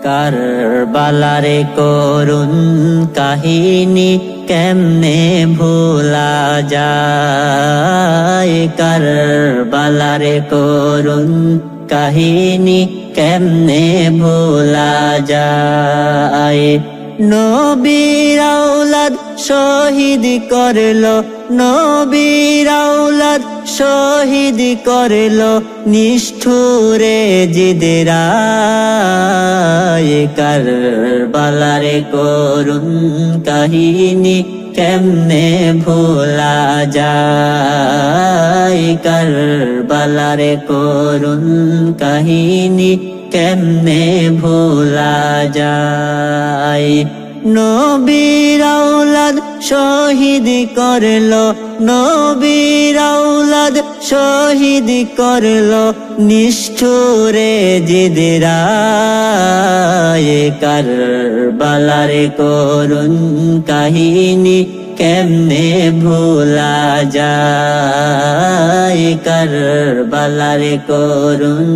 কারবালারে করুণ কাহিনী কেমনে ভোলা যায়, কারবালারে করুণ কাহিনী কেমনে ভোলা যায়। নবীর আওলাদ শহীদ করলো, নবীর আওলাদ শহীদ করলো নিষ্ঠুরে জিদেরা, কারবালারে করুণ কাহিনী কেমনে ভোলা যায়, কারবালারে করুণ কাহিনী কেমনে ভোলা যায়। নবীর আওলাদ শহীদ করলো, নবীর আওলাদ শহীদ করলো নিষ্ঠুরে জিদেরা, কারবালারে করুণ কাহিনী কেমনে ভোলা যায়, কারবালারে করুণ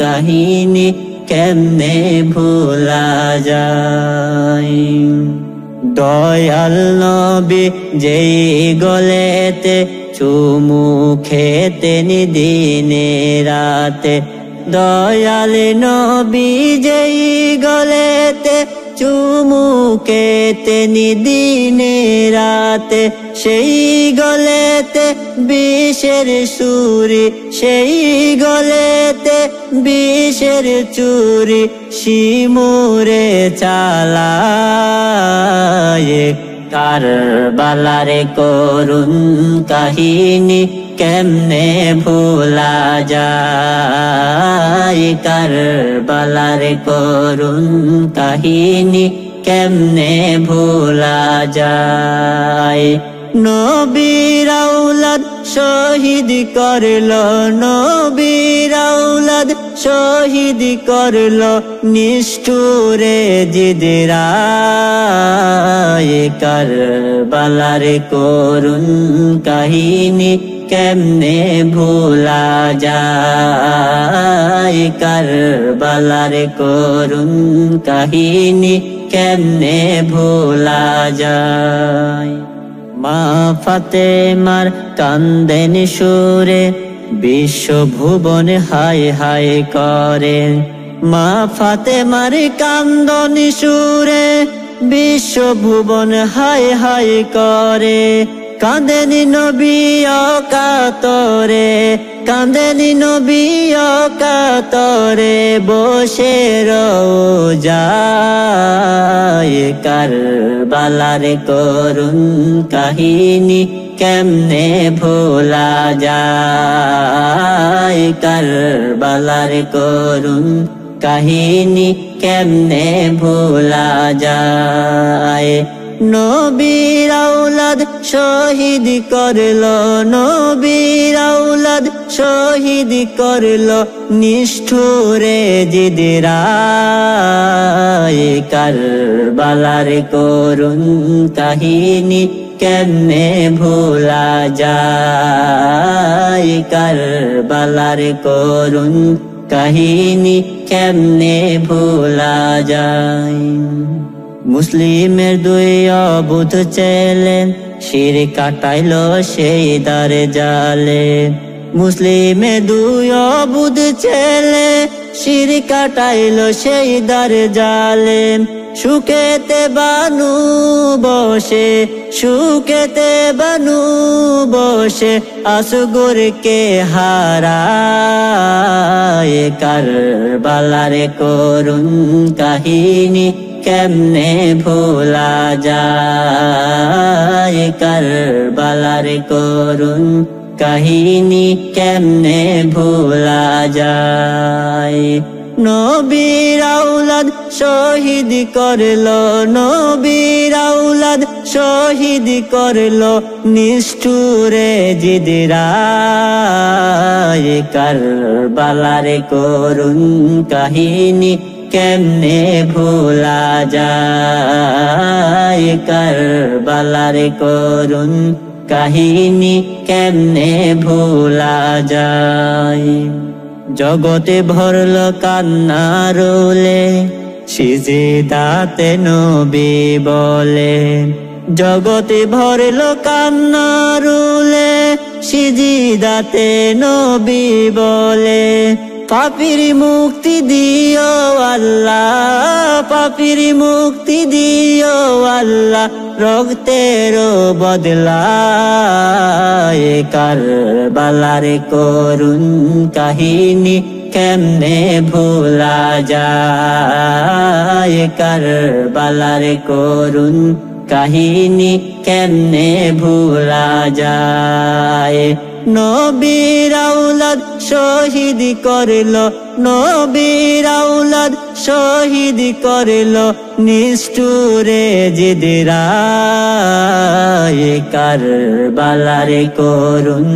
কাহিনী কেমনে ভোলা যায়। দয়াল নবী যেই গলেতে চুমু খেতেন দিনে রাতে, দয়াল নবী যেই গলেতে চুমু খেতেন দিনে রাতে, সেই গলেতে বিষের সুরি, সেই গলেতে বিষের চুরি শিমুরে চালায়, কারবালারে করুণ কাহিনী কেমনে ভোলা যায়, কারবালারে করুণ কাহিনী কেমনে ভোলা যায়। নবীর আওলাদ শহীদ করলো, নবীর আওলাদ শহীদ করলো নিষ্ঠুরে জিদেরা, কারবালারে করুণ কাহিনী কেমনে ভোলা যায়, কারবালারে করুণ কাহিনী কেমনে ভোলা যায়। মা ফাতেমার কান্দেন সুরে বিশ্বভুবন হায় হায় করে, মা ফাতেমার কান্দন সুরে বিশ্বভুবন হায় হায় করে, কাঁদেন নবী অকাতরে, কাঁদেন নবী অকাতরে বসে রোজায়, কারবালারে করুণ কাহিনী কেমনে ভোলা যায়, কারবালারে করুণ কাহিনী কেমনে ভোলা যায়। নবীর আওলাদ শহীদ করলো, নবীর আওলাদ শহীদ করলো নিষ্ঠুরে জিদেরা, কারবালারে করুণ কাহিনী কেমনে ভোলা যায়, কারবালারে করুণ কাহিনী কেমনে ভোলা যায়। মুসলিমের দুই অবুধ ছেলে শির কাটাইলো সেই দার জালে, মুসলিমের দুই অবুধ ছেলে শির কাটাইলো সেই দার জালে, সুখেতে বানু বসে, সুখেতে বানু বসে আসগরকে হারায়, কারবালারে করুণ কাহিনী কেমনে ভোলা যায়, কারবালারে করুণ কাহিনী কেমনে ভোলা যায়। নবীর আওলাদ শহীদ করলো, নবীর আওলাদ শহীদ করলো নিষ্ঠুরে জিদেরা, কারবালারে করুণ কাহিনী কেমনে ভোলা যায়, কারবালারে করুণ কাহিনী কেমনে ভোলা যায়। জগতে ভরল কান্নার রোলে সিজদাতে নবী বলে জগতে ভরলো কান্নারুলে সিজদাতে নবী বলে পাপীর মুক্তি দিও আল্লাহ পাপীর মুক্তি দিও আল্লাহ রক্তের বদলা কারবালার করুণ কাহিনী কেমনে ভোলা যায় কারবালার করুণ কাহিনী কেমনে ভোলা যায় নবীর আওলাদ শহীদ করল নবীর আওলাদ শহীদ করল নিষ্ঠুরে জিদরা কারবালার করুণ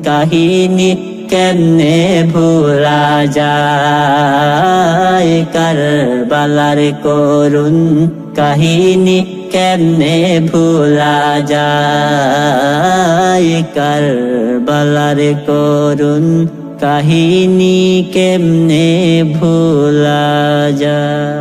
কাহিনী কেমনে ভোলা যায় কারবালার করুণ কাহিনী কেমনে ভোলা যায় কারবালার করুণ কাহিনী কেমনে ভোলা যায়।